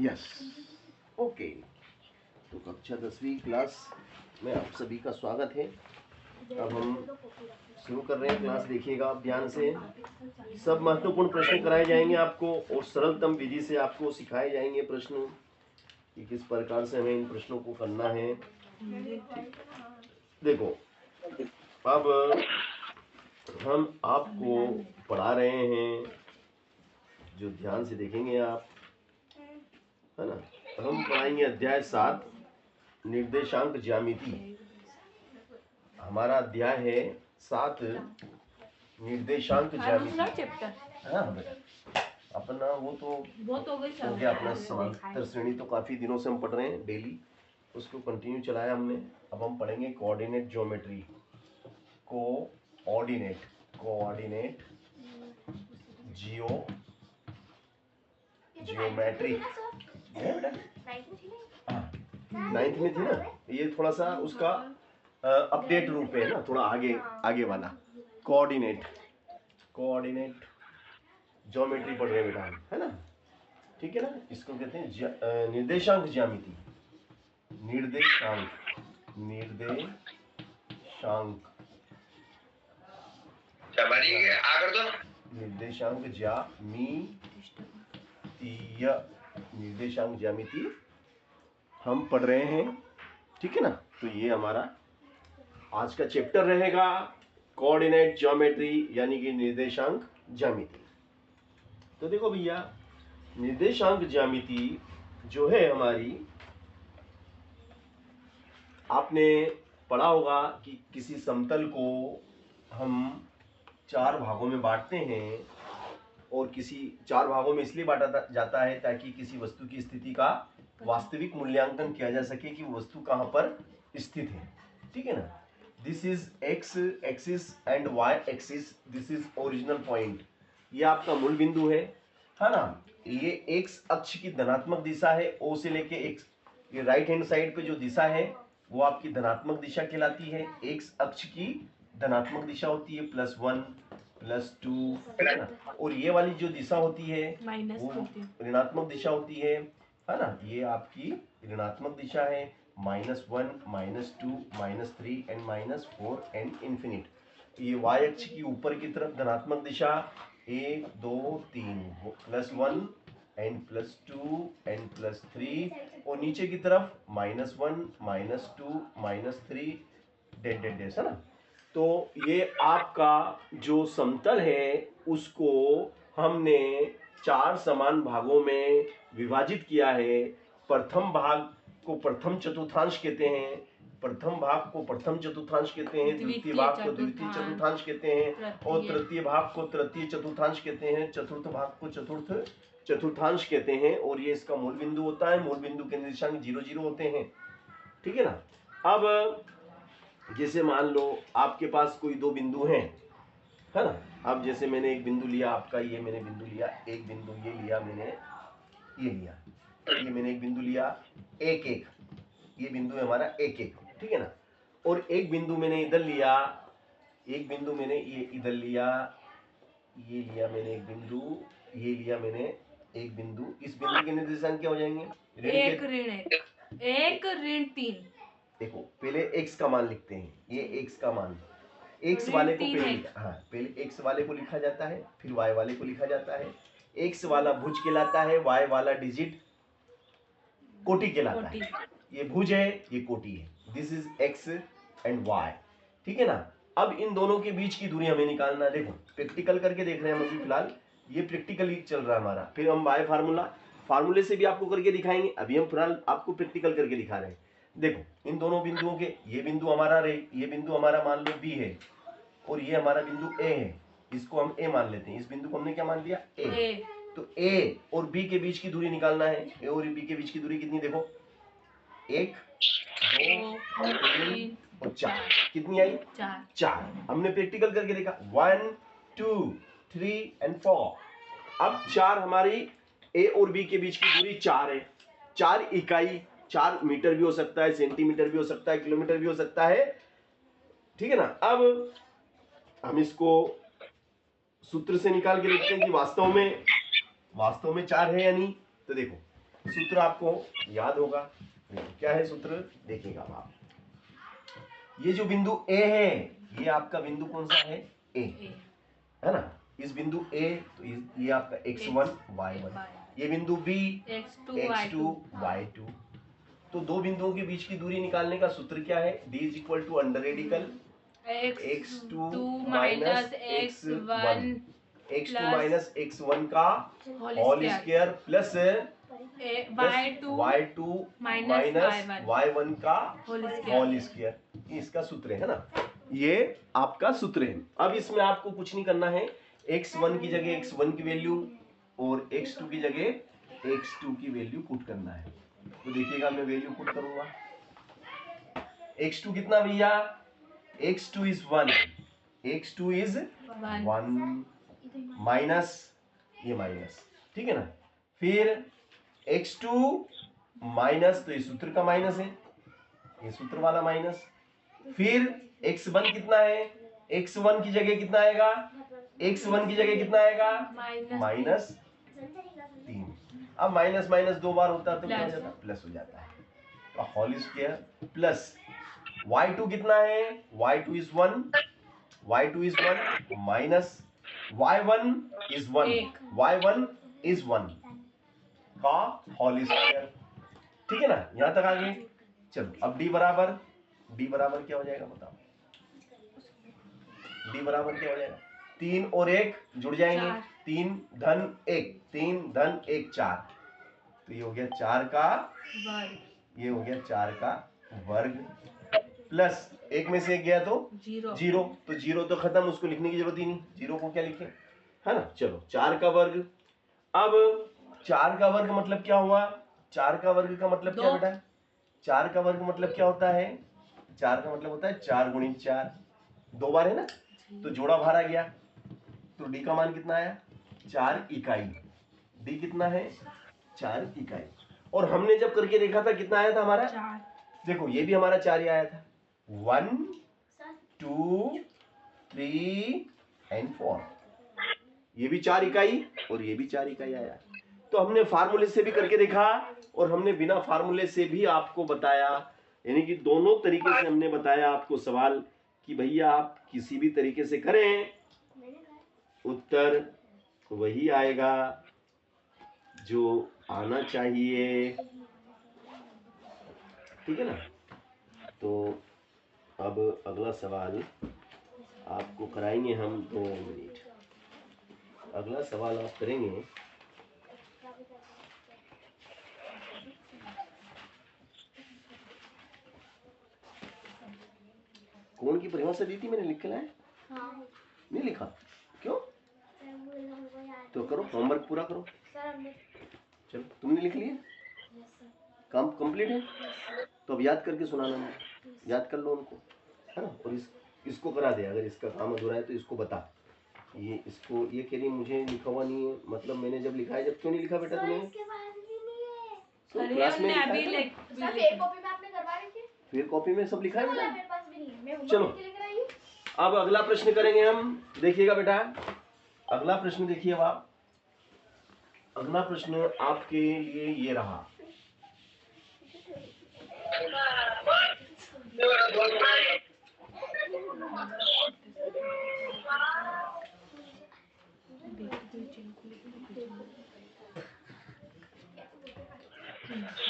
Yes, okay. तो कक्षा 10वीं क्लास में आप सभी का स्वागत है। अब हम शुरू कर रहे हैं क्लास। देखिएगा आप ध्यान से, सब महत्वपूर्ण प्रश्न कराए जाएंगे आपको और सरलतम विधि से आपको सिखाए जाएंगे प्रश्न कि किस प्रकार से हमें इन प्रश्नों को करना है। देखो, अब हम आपको पढ़ा रहे हैं, जो ध्यान से देखेंगे आप, है ना। हम पढ़ाएंगे अध्याय 7 निर्देशांक ज्यामिति। हमारा अध्याय है 7 निर्देशांक ज्यामिति। हाँ बेटा, अपना वो तो हो गया, अपना समांतर श्रेणी तो काफी दिनों से हम पढ़ रहे हैं डेली, उसको कंटिन्यू चलाया हमने। अब हम पढ़ेंगे coordinate geometry, coordinate geometry. Ninth में थी ना, ये थोड़ा सा उसका अपडेट रूप है ना, थोड़ा आगे वाला। कोऑर्डिनेट ज्योमेट्री पढ़ रहे हैं बेटा हम, है ना, ठीक है ना। इसको कहते हैं निर्देशांक ज्यामिति। निर्देशांक निर्देशांक ज्यामिति हम पढ़ रहे हैं, ठीक है ना। तो ये हमारा आज का चैप्टर रहेगा, कोऑर्डिनेट ज्योमेट्री यानी कि निर्देशांक ज्यामिति। तो देखो भैया, निर्देशांक ज्यामिति जो है हमारी, आपने पढ़ा होगा कि किसी समतल को हम 4 भागों में बांटते हैं, और किसी 4 भागों में इसलिए बांटा जाता है ताकि किसी वस्तु की स्थिति का वास्तविक मूल्यांकन किया जा सके कि वो वस्तु कहां पर स्थित है, ठीक है ना। This is x axis and y axis, this is original point. ये आपका मूल बिंदु है ना। ये एक्स अक्ष की धनात्मक दिशा है, ओ से लेके एक्स, ये राइट हैंड साइड पे जो दिशा है वो आपकी धनात्मक दिशा कहलाती है। एक्स अक्ष की धनात्मक दिशा होती है +1 +2, है ना। और ये वाली जो दिशा होती है वो ऋणात्मक दिशा होती है ना। ये आपकी ऋणात्मक दिशा है, -1 -2 -3 एंड -4 एंड इंफिनिट। ये y अक्ष की ऊपर की तरफ धनात्मक दिशा 1 2 3 +1 एंड +2 एंड +3, और नीचे की तरफ -1 -2 -3 डेड है ना। तो ये आपका जो समतल है उसको हमने 4 समान भागों में विभाजित किया है। प्रथम भाग को प्रथम चतुर्थांश कहते हैं, प्रथम भाग को प्रथम चतुर्थांश कहते हैं, द्वितीय भाग को द्वितीय चतुर्थांश कहते हैं, और तृतीय भाग को तृतीय चतुर्थांश कहते हैं, चतुर्थ भाग को चतुर्थ चतुर्थांश कहते हैं। और ये इसका मूल बिंदु होता है। मूल बिंदु के निर्देशांक 0 0 होते हैं, ठीक है ना। अब जैसे मान लो आपके पास कोई 2 बिंदु हैं, है ना। अब जैसे मैंने एक बिंदु लिया आपका, ये मैंने बिंदु लिया, एक बिंदु ये लिया मैंने, ये लिया, ये मैंने एक बिंदु लिया 1 1, ये बिंदु है हमारा 1 1, ठीक है ना। और एक बिंदु मैंने इधर लिया, एक बिंदु मैंने ये इधर लिया, ये लिया मैंने एक बिंदु, ये लिया मैंने एक बिंदु। इस बिंदु के निर्देशांक क्या हो जाएंगे? 1 ऋण 3। देखो पहले x का मान लिखते हैं, ये x का मान, x वाले को पहले x वाले को लिखा जाता है, फिर y वाले को लिखा जाता है। x वाला भुज कहलाता है, y वाला डिजिट कोटि कहलाता है। ये भुज है, ये कोटि है। This is x and y, ठीक है ना। अब इन दोनों के बीच की दूरी हमें निकालना है। देखो प्रैक्टिकल करके देख रहे हैं हम अभी फिलहाल, ये प्रैक्टिकली चल रहा है हमारा। फिर हम y फार्मूले से भी आपको करके दिखाएंगे, अभी हम फिलहाल आपको प्रैक्टिकल करके दिखा रहे हैं। देखो इन दोनों बिंदुओं के, ये बिंदु हमारा ये बिंदु हमारा मान लो B है, और ये हमारा बिंदु A है, इसको हम A मान लेते हैं। इस बिंदु को हमने क्या मान लिया? A। तो A और B के बीच की दूरी निकालना है। A और B के बीच की दूरी कितनी? देखो 1 2 3 और 4, कितनी आई? 4। हमने प्रैक्टिकल करके देखा 1 2 3 एंड 4। अब 4 हमारी A और B के बीच की दूरी 4 है। 4 इकाई, 4 मीटर भी हो सकता है, सेंटीमीटर भी हो सकता है, किलोमीटर भी हो सकता है, ठीक है ना। अब हम इसको सूत्र से निकाल के देखते हैं कि वास्तव में 4 है या नहीं। तो देखो सूत्र आपको याद होगा। क्या है सूत्र, देखिएगा आप। ये जो बिंदु ए है, ये आपका बिंदु कौन सा है, ए है ना। इस बिंदु ए तो ये आपका x1 y1, ये बिंदु बी x2 y2। तो दो बिंदुओं के बीच की दूरी निकालने का सूत्र क्या है, d is equal to under radical x2 minus x1, x2 minus x1 का whole square plus y2 minus y1 का होल स्क्वायर, ये इसका सूत्र है ना, ये आपका सूत्र है। अब इसमें आपको कुछ नहीं करना है, x1 की जगह x1 की वैल्यू और x2 की जगह x2 की वैल्यू पुट करना है। तो देखिएगा मैं वैल्यू पुट करूंगा। x2 कितना भैया, x2 is 1, x2 is 1 minus, ये माइनस, ठीक है ना। फिर x2 माइनस, तो ये सूत्र का माइनस है, ये सूत्र वाला माइनस। फिर x1 कितना है, x1 की जगह कितना आएगा, x1 की जगह कितना आएगा माइनस 3। अब माइनस माइनस दो बार होता है तो क्या हो जाता है, प्लस हो जाता है, तो होल स्क्वायर प्लस y2 कितना है, y2 is 1, y2 is 1 minus y1 is 1, y1 is 1 का होल स्क्वायर, ठीक है ना। यहां तक आ गए। चलो अब d बराबर क्या हो जाएगा बताओ, d बराबर क्या हो जाएगा, 3 और 1 जुड़ जाएंगे, 3 धन 1, 3 धन 1 4, तो ये हो गया 4 का वर्ग, ये हो गया 4 का वर्ग प्लस 1 में से 1 गया तो 0, तो 0 तो खत्म, उसको लिखने की जरूरत ही नहीं, 0 को क्या लिखें, है ना। चलो 4 का वर्ग, अब 4 का वर्ग मतलब क्या हुआ, 4 का वर्ग का मतलब क्या बेटा, 4 का वर्ग मतलब क्या होता है, 4 का मतलब होता है 4 गुणित 4, 2 बार है ना, तो जोड़ा भार आ गया, तो डी का मान कितना आया 4 इकाई, डी कितना है 4 इकाई। और हमने जब करके देखा था कितना आया था हमारा 4, देखो ये भी हमारा 4 ही आया था, 1 2 3 एंड 4, ये भी 4 इकाई और ये भी 4 इकाई आया। तो हमने फार्मूले से भी करके देखा और हमने बिना फार्मूले से भी आपको बताया, यानी कि दोनों तरीके से हमने बताया आपको सवाल कि भैया आप किसी भी तरीके से करें उत्तर वही आएगा जो आना चाहिए, ठीक है ना। तो अब अगला सवाल आपको कराएंगे हम, 2 मिनट, अगला सवाल आप करेंगे। कौन की परिभाषा दी थी मैंने, लिख के लाए, हाँ। नहीं लिखा, क्यों, तो करो होमवर्क पूरा करो, चलो तुमने लिख लिया, काम कंप्लीट है, तो अब याद करके सुनाना है, याद कर लो उनको, है ना। और इसको करा दे, अगर इसका काम अधूरा है तो इसको बता, ये इसको ये कह रही मुझे लिखा हुआ नहीं है, मतलब मैंने जब लिखा है, जब क्यों नहीं लिखा बेटा तुमने, तो क्लास में लिखा है, फिर कॉपी में सब लिखा है बेटा। चलो अब अगला प्रश्न करेंगे हम, देखिएगा बेटा अगला प्रश्न देखिए, अब आप अगला प्रश्न आपके लिए ये रहा,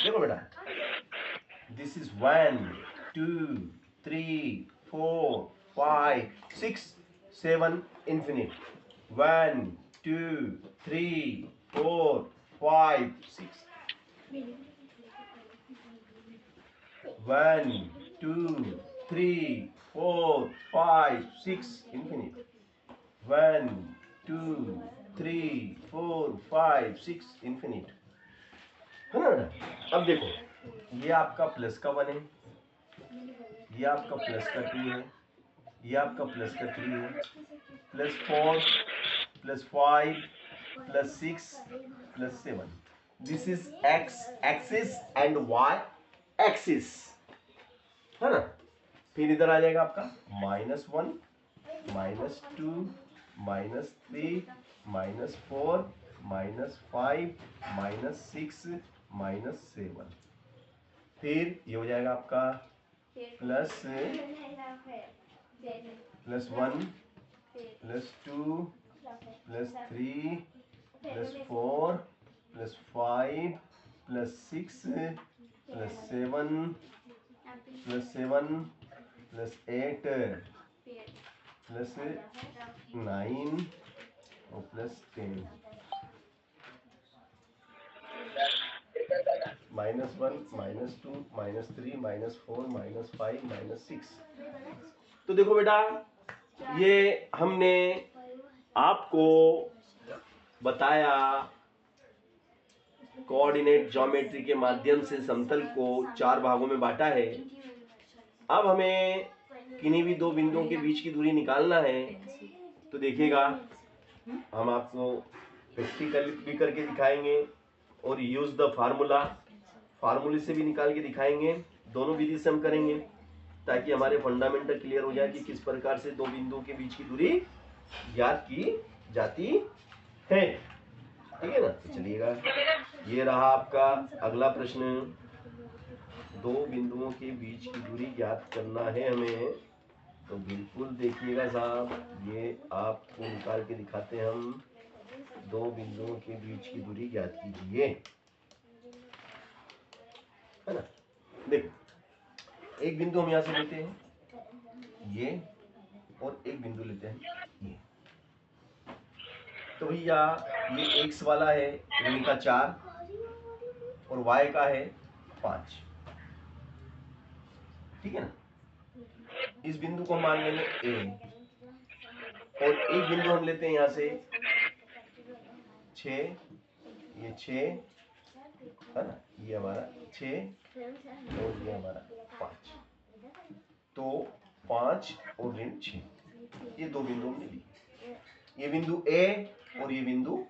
देखो बेटा, this is 1 2 3 4 5 6 7 infinite, 1 2 3 4 5 6, 1 2 3 4 5 6 infinite, 1 2 3 4 5 6 infinite, है ना। अब देखो ये आपका प्लस का 1 है, ये आपका प्लस का 2 है, ये आपका प्लस का 3 है, plus 4 plus 5 plus 6 plus 7, this is x axis and y axis, है ना। फिर इधर आ जाएगा आपका -1 -2 -3 -4 -5 -6 -7। फिर ये हो जाएगा आपका +1 +2 +3 +4 +5 +6 +7 +8 +9 और +10 -1 -2 -3 -4 -5 -6। तो देखो बेटा, ये हमने आपको बताया कोऑर्डिनेट ज्योमेट्री के माध्यम से समतल को 4 भागों में बांटा है। अब हमें किन्हीं भी दो बिंदुओं के बीच की दूरी निकालना है। तो देखिएगा, हम आपको प्रैक्टिकल भी करके दिखाएंगे और यूज द फार्मूले से भी निकाल के दिखाएंगे। दोनों विधि से हम करेंगे ताकि हमारे फंडामेंटल क्लियर हो जाए कि किस प्रकार से दो बिंदुओं के बीच की दूरी ज्ञात की जाती है। ठीक है ना? तो चलिएगा, ये रहा आपका अगला प्रश्न। दो बिंदुओं के बीच की दूरी ज्ञात करना है हमें। तो बिल्कुल देखिएगा साहब, ये आपको निकाल के दिखाते हैं हम। दो बिंदुओं के बीच की दूरी ज्ञात कीजिए, है ना? देखो, एक बिंदु हम यहां से लेते हैं ये, और एक बिंदु लेते हैं ये। तो भैया ये x वाला है ऋण का 4 और y का है 5। ठीक है ना? इस बिंदु को हम मान लेंगे A, और एक बिंदु हम लेते हैं यहां से 6, ये 6 है ना, ये हमारा 6 और ये हमारा 5। तो 5 और ऋण 6, ये दो बिंदु हमने लिए। ये बिंदु A और ये बिंदु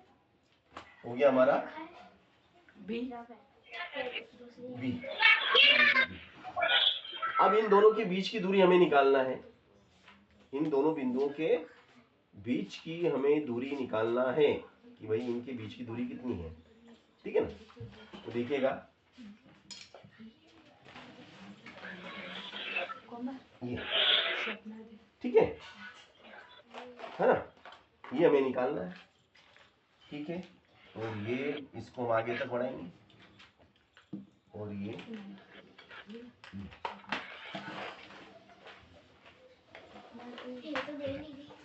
हो गया हमारा B। अब इन दोनों के बीच की दूरी हमें निकालना है। इन दोनों बिंदुओं के बीच की हमें दूरी निकालना है कि भाई इनके बीच की दूरी कितनी है। ठीक है ना? तो देखिएगा, ये ठीक है ना? ये हमें निकालना है। ठीक है, और ये इसको हम आगे तक बढ़ाएंगे और ये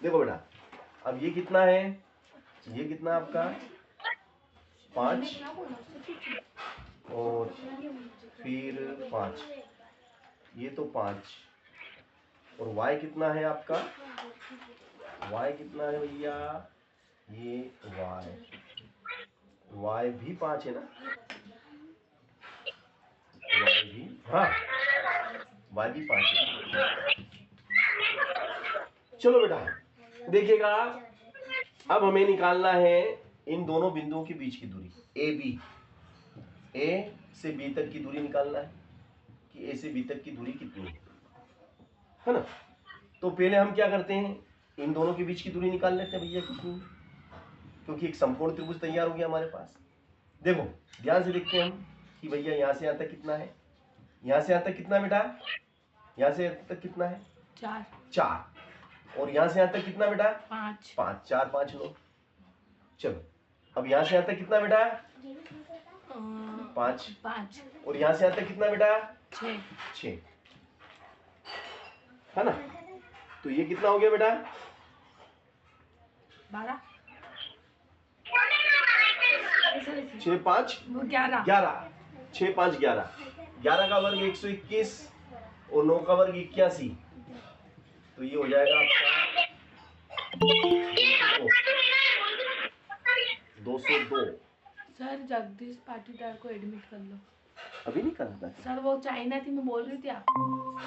देखो बेटा, अब ये कितना है? ये कितना आपका 5 और फिर 5, ये तो 5, और y कितना है आपका? y कितना है भैया? ये y भी 5 है ना? y भी, हाँ, y भी 5 है। चलो बेटा, देखिएगा, अब हमें निकालना है इन दोनों बिंदुओं के बीच की दूरी AB। A से B तक की दूरी निकालना है कि A से B तक की दूरी कितनी है ना? तो पहले हम क्या करते हैं, इन दोनों के बीच की दूरी निकाल लेते हैं भैया कितनी, क्योंकि एक समकोण त्रिभुज तैयार हो गया हमारे पास। देखो ध्यान से देखते हैं हम कि भैया यहाँ से यहाँ तक कितना है, यहाँ से यहाँ तक कितना बेटा? यहाँ से यहाँ तक कितना है? 4। और यहाँ से यहाँ तक कितना बेटा? 5। 4 5 9। चलो, अब यहाँ से यहाँ तक कितना बेटा? 5। और यहाँ से यहाँ तक कितना बेटा? 6 है ना? तो ये कितना हो गया बेटा? 12 6 5 11। 6 5 11, 11 का वर्ग 121 और 9 का वर्ग 81। तो ये हो जाएगा आपका 202। सर जगदीश पाटीदार को एडमिट कर लो। अभी नहीं करना था सर, वो चाइना थी, मैं बोल रही थी आपको।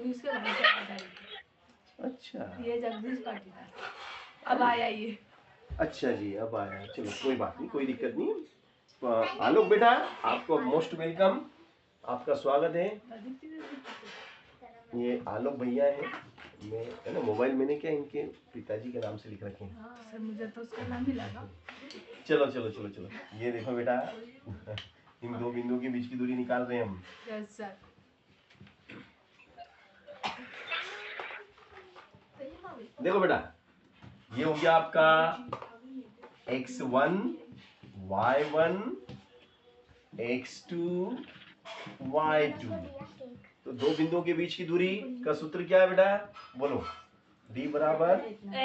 इसके भाई से बात आई। अच्छा, ये जगदीश पाटीदार अब आया ये। अच्छा जी, अब आया। चलो कोई बात नहीं, कोई दिक्कत नहीं। आलोक बेटा, आपको मोस्ट वेलकम, आपका स्वागत है। ये आलोक भैया है, मैं है ना, मोबाइल मैंने क्या इनके पिताजी के नाम से लिख रखे हैं। सर मुझे तो उसका नाम ही लगा। चलो चलो चलो चलो, ये देखो बेटा, इन दो बिंदुओं के बीच की दूरी निकाल रहे हैं हम। Yes sir. देखो बेटा, ये हो गया आपका x1 y1 x2 y2। तो दो बिंदुओं के बीच की दूरी का सूत्र क्या है बेटा, बोलो। d बराबर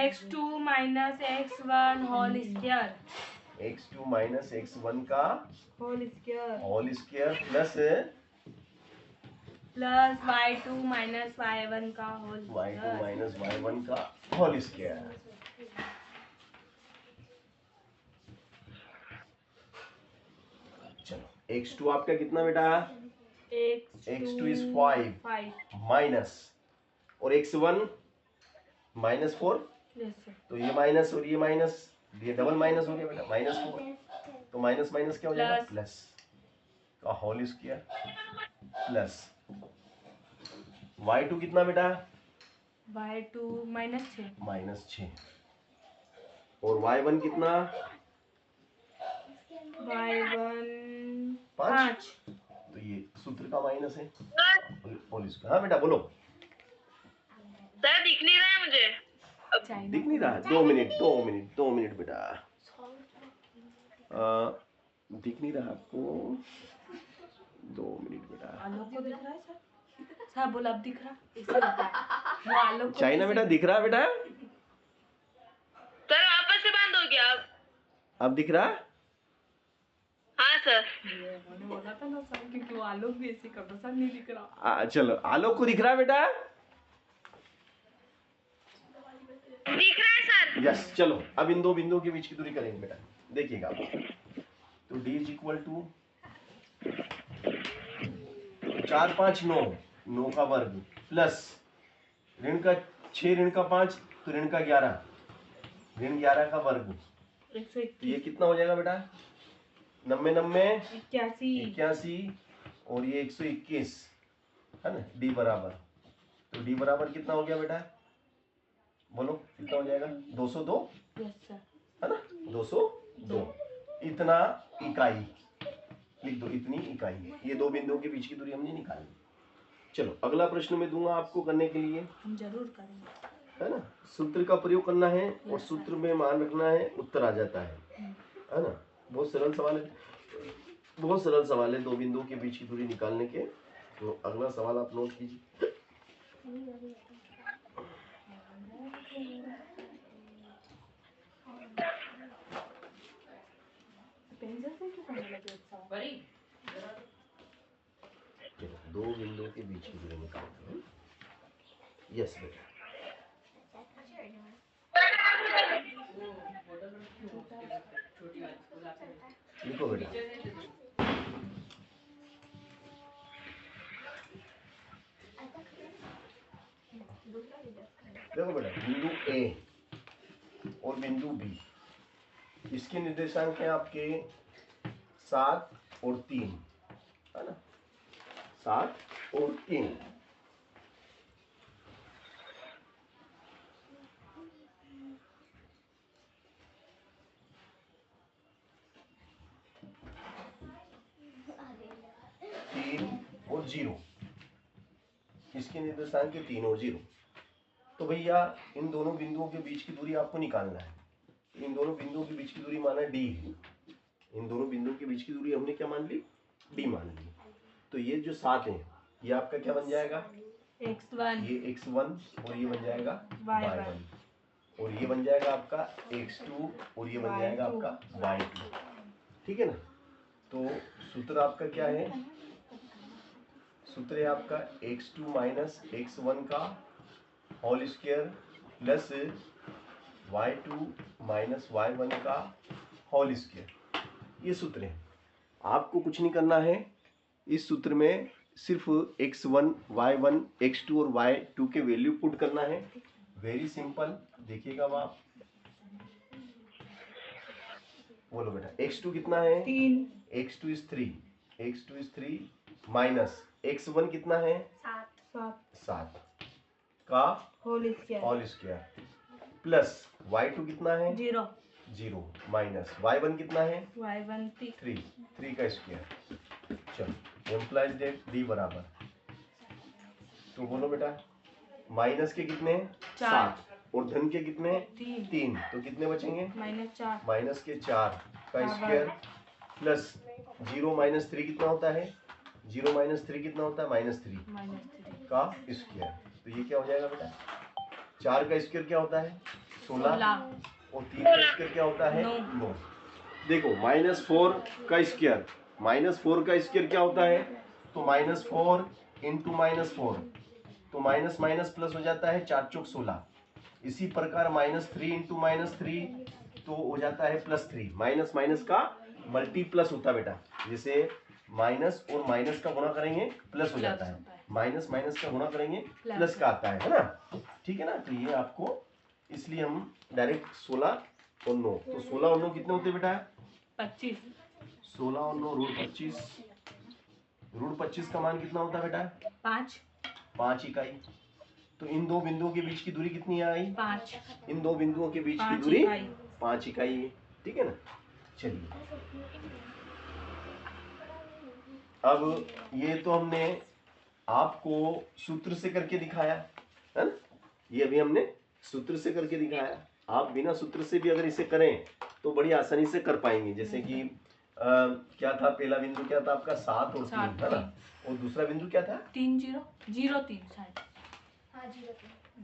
x2 minus x1 whole square. x2 minus x1 का whole square whole square plus y2 minus y1 का होल y2 माइनस y1 का होल स्क्वायर। चलो x2 आपका कितना बेटा, x2 इज 5 माइनस, और x1 -4। तो ये माइनस और ये माइनस, ये डबल माइनस हो गया बेटा, -4। तो माइनस माइनस क्या हो जाएगा, प्लस का होल स्क्वायर प्लस y2 कितना बेटा, y2 -6 और y1 कितना, y1 5। 5। तो ये सूत्र का माइनस है होल स्क्वायर। हाँ बेटा बोलो। सर दिख नहीं रहा है मुझे। दिख नहीं रहा, 2 मिनट बेटा। दिख नहीं रहा आपको, 2 मिनट बेटा। आलोक को दिख रहा है सर? सर बोला अब दिख रहा, इसे होता है वो आलोक को चाइना बेटा दिख रहा बेटा, सर वापस से बंद हो गया अब दिख रहा। हाँ सर। ये मैंने बोला था ना सर, क्योंकि वो आलोक भी ऐसे कर रहा, सर नहीं दिख रहा। चलो आलोक को दिख रहा बेटा, दिख रहा है सर। यस। चलो अब इन दो बिंदुओं के बीच की दूरी करेंगे बेटा, देखिएगा। तो d इज इक्वल टू 4 5 9, 9 का वर्ग प्लस ऋण का 6 ऋण का 5, तो ऋण का 11, ऋण 11 का वर्ग। 121 ये कितना हो जाएगा बेटा, 90 90 81 81, और ये 121 है ना। d बराबर, तो d बराबर कितना हो गया बेटा, बोलो कितना हो जाएगा, 202 यस सर। है ना, 202। इतना इकाई लिख दो, इतनी इकाई। ये दो बिंदुओं के बीच की दूरी हमने निकाली। चलो अगला प्रश्न मैं दूंगा आपको करने के लिए, हम जरूर करेंगे, है ना। सूत्र का प्रयोग करना है और सूत्र में मान रखना है, उत्तर आ जाता है ना। बहुत सरल सवाल है, बहुत सरल सवाल है, दो बिंदुओं के बीच की दूरी निकालने के। तो अगला सवाल आप नोट कीजिए। पेंसिल से क्यों करने लगे सवाल? दो बिंदुओं के बीच की दूरी निकालते हैं। यस बेटा, लिखो बेटा। देखो बेटा, बिंदु ए और बिंदु बी, इसके निर्देशांक हैं आपके 7 और 3, है ना, 7 और 3। और 0, इसके निर्देशांक के 3 और 0। तो भैया इन दोनों बिंदुओं के बीच की दूरी आपको निकालना है। इन दोनों बिंदुओं के बीच की दूरी माना d है। इन दोनों बिंदुओं के बीच की दूरी हमने क्या मान ली, d मान ली। तो ये जो 7 है ये आपका क्या बन जाएगा, x1, ये x1, और ये बन जाएगा y1, और ये बन जाएगा आपका x2, और ये बन जाएगा आपका y2। ठीक है ना। तो सूत्र आपका क्या है, सूत्र है आपका x2 माइनस x1 का whole square plus y2 minus y1 का होल स्क्वायर। ये सूत्र है, आपको कुछ नहीं करना है। इस सूत्र में सिर्फ x1 y1 x2 और y2 के वैल्यू पुट करना है। वेरी सिंपल, देखिएगा आप, बोलो बेटा। x2 कितना है, 3, x2 is 3, x2 is 3 minus x1 कितना है, 7 का whole square whole square plus y2 कितना है, 0, 0 माइनस y1 कितना है y1 3 3 का स्क्वायर। चलो एम्प्लाइज डेट डी बराबर, तो बोलो बेटा माइनस के कितने 7 और धन के कितने 3, तो कितने बचेंगे -4 माइनस के 4 का स्क्वायर प्लस 0 माइनस 3 कितना होता है 0 माइनस 3 कितना होता है -3 का स्क्वायर। तो ये क्या हो जाएगा बेटा 4 का स्क्वायर क्या होता है 16 और 3 का स्क्वायर क्या होता है 9। देखो -4 का स्क्वायर -4 का स्क्वायर क्या होता है, तो -4 इंटू -4, तो माइनस माइनस प्लस हो जाता है 4 चौक 16। इसी प्रकार -3 इंटू -3 तो हो जाता है +3। माइनस माइनस का मल्टी प्लस होता है बेटा, जैसे माइनस और माइनस का गुणा करेंगे प्लस हो जाता है, माइनस माइनस का गुणा करेंगे प्लस का आता है ना, ठीक है ना। तो ये आपको इसलिए हम डायरेक्ट 16 और 9, तो 16 और 9 कितने होते बेटा 25 16 और 9 रूट 25, रूट 25 का मान कितना होता है बेटा 5 इकाई। तो इन दो बिंदुओं के बीच की दूरी कितनी आई 5 इन दो बिंदुओं के बीच की दूरी 5 इकाई है, ठीक है ना। चलिए अब ये तो हमने आपको सूत्र से करके दिखाया है ना, ये अभी हमने सूत्र से करके दिखाया। आप बिना सूत्र से भी अगर इसे करें तो बड़ी आसानी से कर पाएंगे। जैसे कि क्या था पहला बिंदु क्या था आपका 7 और 3 है ना, और दूसरा बिंदु क्या था 3 0 0 3 शायद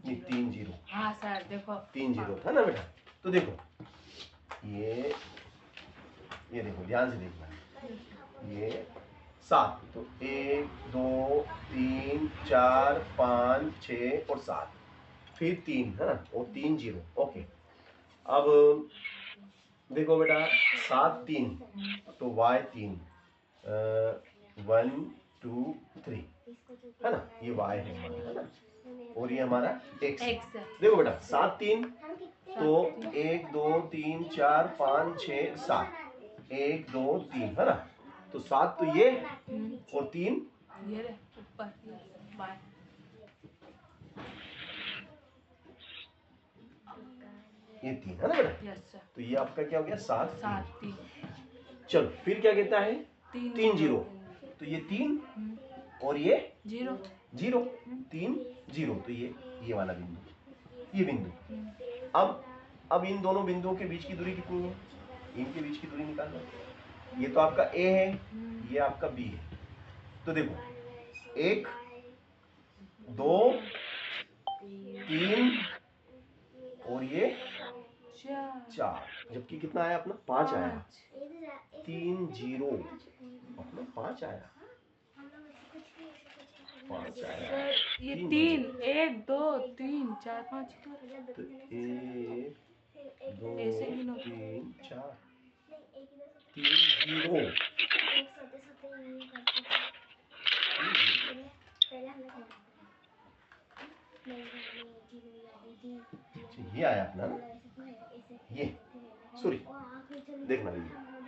ये 3 0 हाँ सर देखो 3 0 था ना बेटा। तो देखो ये देखो ध्यान से देखना, ये 7, तो 1 2 3 4 5 6 और 7, फिर 3 है ना, और 3 0 ओके। अब देखो बेटा 7 3 तो y 3 1 2 3 है ना, ये y है हमारा है ना, और ये हमारा x है। देखो बेटा 7 3 तो 1 2 3 4 5 6 7 1 2 3 है ना, तो 7 तो ये और 3 ये रे ऊपर बाय ये 3 है ना बेटा। यस सर तो ये आपका क्या हो गया 7 7 3 चलो फिर क्या कहता है 3 0, तो ये 3 और ये 0 0 3 0, तो ये वाला बिंदु ये बिंदु। अब इन दोनों बिंदुओं के बीच की दूरी कितनी है, इनके बीच की दूरी निकालना। ये तो आपका A है, ये आपका B है। तो देखो 1 2 3 और ये 4, जबकि कितना आया अपना 5 आया, 3 0 अपना 5 आया, 5 आया। सर ये 3 1 2 3 4 5 तो 1 2 ऐसे गिनो 3 4 3 0 ये आया अपना ना, ये सॉरी देखना ये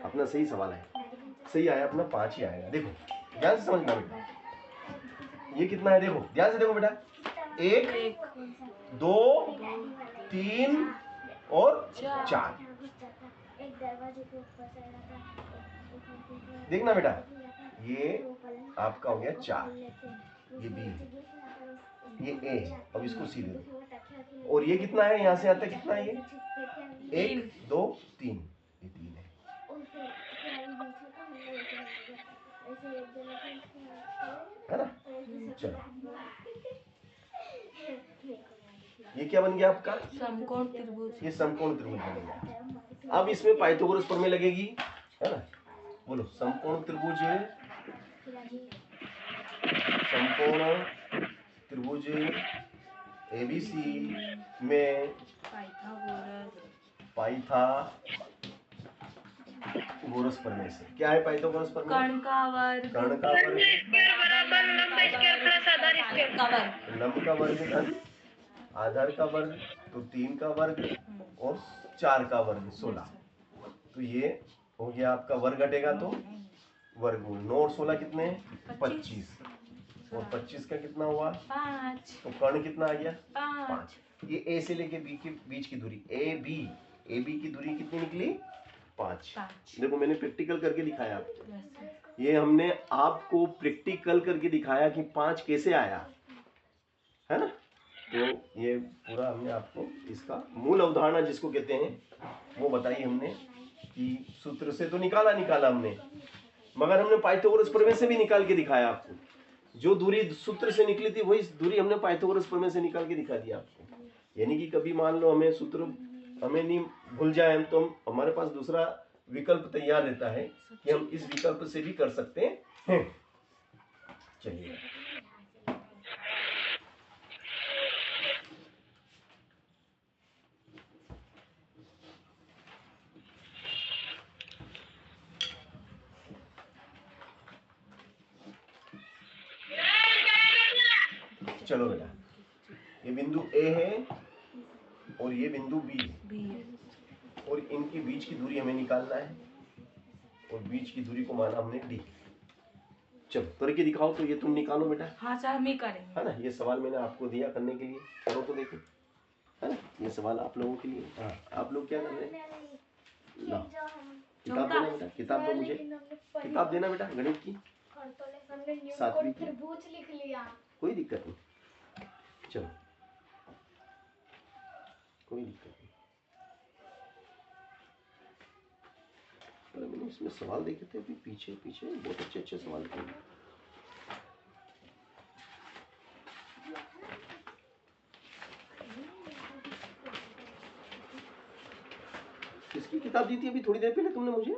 अपना सही सवाल है, सही आया अपना 5 ही आएगा। देखो ध्यान से समझना बेटा, ये कितना है देखो ध्यान से देखो बेटा 1 2 3 और 4, देखना बेटा ये आपका हो गया 4, ये B है, ये A है। अब इसको C दे दो, और ये कितना है यहाँ से यहाँ तक कितना है ये 1 2 3, ये 3 है। है ना, चलो ये क्या बन गया आपका समकोण त्रिभुज। ये समकोण त्रिभुज बन गया। अब इसमें पाइथागोरस प्रमेय लगेगी है ना, बोलो समकोण त्रिभुज ABC में पाइथागोरस प्रमेय से क्या है पाइथागोरस प्रमेय, कर्ण का वर्ग बराबर लंब स्क्वायर प्लस आधार स्क्वायर, लंब का वर्ग धन आधार का वर्ग, तो 3 का वर्ग और 4 का वर्ग 16, तो ये हो गया आपका वर्ग घटेगा तो वर्गमूल 9 और 16 कितने 25, और 25 का कितना हुआ 5, तो कर्ण कितना आ गया 5 5। ये A से लेके B के बीच की दूरी AB ए बी की दूरी कितनी निकली 5। 5 देखो मैंने प्रैक्टिकल करके दिखाया आपको, प्लस ये हमने आपको प्रैक्टिकल करके दिखाया कि 5 कैसे आया, है ना। तो ये पूरा हमने आपको इसका मूल अवधारणा जिसको कहते हैं वो बताई हमने कि सूत्र से तो निकाला हमने, मगर हमने पाइथागोरस प्रमेय से भी निकाल के दिखाया आपको। जो दूरी सूत्र से निकली थी वही दूरी हमने पाइथागोरस प्रमेय से निकाल के दिखा दिया आपको। यानी कि कभी मान लो हमें सूत्र हमें नहीं भूल जाए तो हमारे पास दूसरा विकल्प तैयार रहता है कि हम इस विकल्प से भी कर सकते हैं। चलिए चलो बेटा, ये बिंदु ए है और ये बिंदु बी है बी और इनके बीच की दूरी हमें निकालना है और बीच की दूरी को माना हमने डी। चलो करके दिखाओ तो, ये तुम निकालो बेटा। हाँ सर हम ही करेंगे, है ना, ये सवाल मैंने आपको दिया करने के लिए, करो तो देखो, है ना, ये सवाल आप लोगों के लिए। हाँ आप लोग क्या कर रहे हैं, ला किताब देना बेटा, किताब दो मुझे, किताब देना बेटा गणित की 7वीं की, लिख लिया। कोई दिक्कत नहीं, चलो कोई दिक्कत नहीं। मैंने इसमें सवाल देखे थे अभी पीछे पीछे, बहुत अच्छे अच्छे सवाल थे। किसकी किताब दी थी अभी थोड़ी देर पहले तुमने मुझे?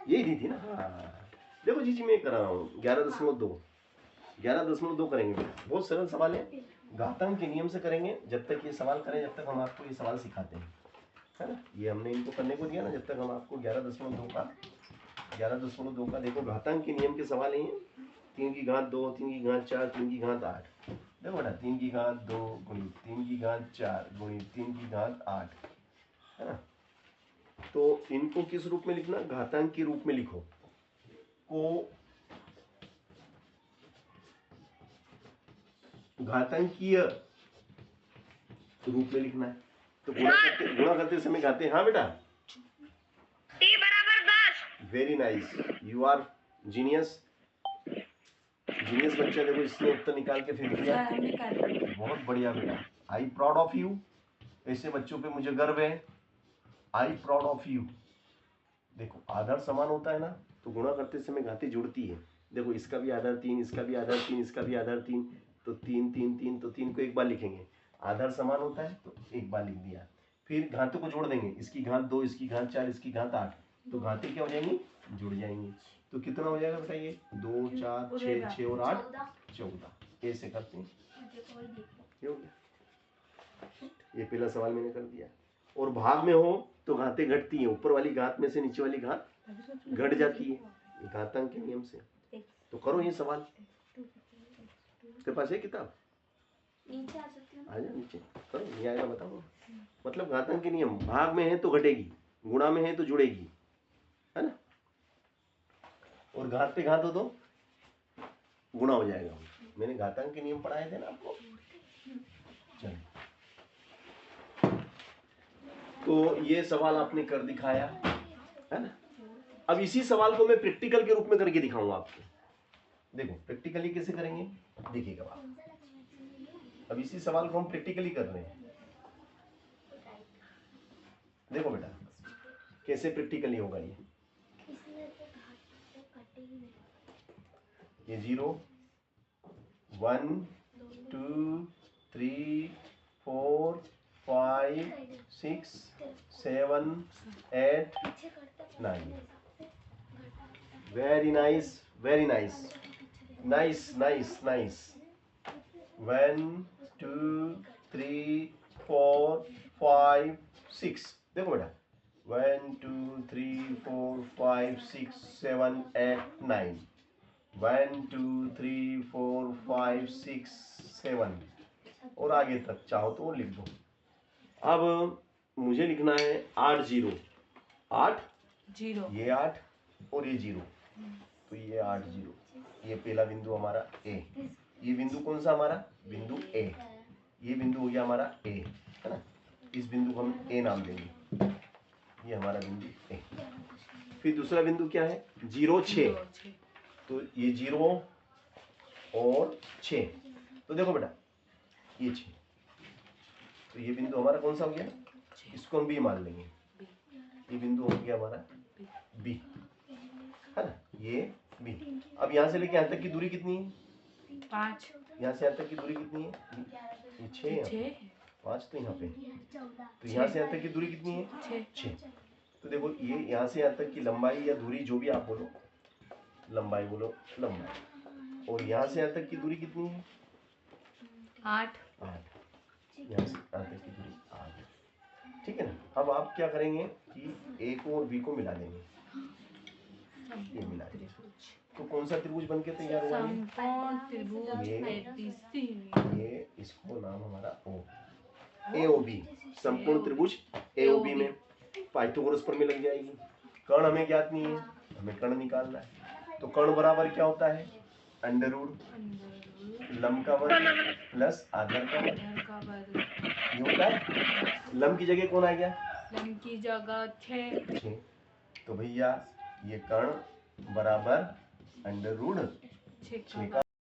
यही दी थी ना। हाँ देखो जी मैं करा रहा हूँ 11.2 करेंगे। बहुत सरल सवाल है, घातांक के नियम से करेंगे। जब तक ये सवाल करें जब तक हम आपको ये सवाल सिखाते हैं, है ना। ये हमने इनको करने को दिया ना, जब तक हम आपको 11.2 का देखो घातांक के नियम के सवाल हैं। 3 की घात 2, 3 की घात 4, 3 की घात 8। देखो बेटा 3 की घात 2 गुणित 3 की घात 4 गुणित 3 की घात 8, है ना। तो इनको किस रूप में लिखना, घातांक के रूप में लिखो को घातांकीय रूप में लिखना है। तो गुणा करते समय घाते, हाँ बेटा t बराबर 10। Very nice, you are genius बच्चा। देखो इसने उत्तर निकाल के फिर दिया, सर हम ही करेंगे। बहुत बढ़िया बेटा, आई प्राउड ऑफ यू। ऐसे बच्चों पे मुझे गर्व है, आई प्राउड ऑफ यू। देखो आधार समान होता है ना तो गुणा करते समय घातें जुड़ती है। देखो इसका भी आधार 3, इसका भी आधार 3, इसका भी आधार 3, तो 3 3 3, तो 3 को एक बार लिखेंगे। आधार समान होता है तो एक बार लिख दिया। फिर घातों को जोड़ देंगे, इसकी घात 2, इसकी घात 4, इसकी घात 8, तो घातें क्या हो जाएंगी, जुड़ जाएंगी। तो कितना हो जाएगा बताइए, 2 4 6 6 और 8 14। ऐसे करते हैं, ये हो गया। ये पहला सवाल मैंने कर दिया। और भाग में हो तो घातें घटती हैं, ऊपर वाली घात में से नीचे वाली घात घट जाती है घातांक के नियम से। तो करो ये सवाल, तेरे पास है किताब, नीचे आ सकती हूँ, आ जा नीचे करो, नहीं आएगा बताओ। मतलब घातांक के नियम, भाग में है तो घटेगी, गुणा में है तो जुड़ेगी, है ना। और घात पे घात हो तो गुणा हो जाएगा। मैंने घातांक के नियम पढ़ाए थे ना आपको। चलिए तो ये सवाल आपने कर दिखाया, है ना। अब इसी सवाल को मैं प्रैक्टिकल के रूप में करके दिखाऊंगा आपको। देखो प्रैक्टिकली कैसे करेंगे देखिएगा आप। अब इसी सवाल को हम प्रैक्टिकली कर रहे हैं। देखो बेटा कैसे प्रैक्टिकली होगा ये 0 1 2 3 4 5 6 7 8 9। Very nice, very nice, nice nice nice. 1 2 3 4 5 6। देखो बेटा 1 2 3 4 5 6 7 8 9। 1 2 3 4 5 6 7 और आगे तक चाहो तो लिख दो। अब मुझे लिखना है 8 0 8 0, ये 8 और ये 0, तो ये 8 0। ये पहला बिंदु हमारा ए। ये बिंदु कौन सा हमारा, बिंदु ए। ये बिंदु हो गया हमारा ए, है ना। इस बिंदु को हम ए नाम देंगे। ये हमारा बिंदु ए। फिर दूसरा बिंदु क्या है 0 6, तो ये 0 और 6, तो देखो बेटा ये 6, तो ये बिंदु हमारा कौन सा हो गया, इसको हम बी मान लेंगे। ये बिंदु हो गया हमारा बी, है ना, ये बी। अब यहाँ से लेके यहाँ तक की दूरी कितनी है 5, यहाँ से यहाँ तक की दूरी कितनी है, ये 6, 5 तो यहाँ पे, तो यहाँ से यहाँ तक की दूरी कितनी है 6। तो देखो ये यहाँ से यहाँ तक की लंबाई या दूरी जो भी आप बोलो, लंबाई बोलो लंबाई, और यहाँ से यहाँ तक की दूरी कितनी है 8, 8, यहाँ से यहाँ तक की दूरी 8, ठीक है ना। अब आप क्या करेंगे कि ए को और बी को मिला देंगे, ये मिला देंगे, तो कौन सा त्रिभुज बन के तैयार हुआ है, समकोण त्रिभुज ये- एबीसी। ये इसको नाम हमारा ओ, ए ओ बी, संपूर्ण त्रिभुज ए ओ बी में पाइथागोरस प्रमेय लग जाएगी। कर्ण हमें ज्ञात नहीं है, हमें कर्ण निकालना है, तो कर्ण बराबर क्या होता है अंडर रूट लंब का वर्ग प्लस आधार का वर्ग, ये होता है। लंब की जगह कौन आ गया लंब की जगह 6, तो भैया ये कर्ण बराबर अंडर रूट 6 6 का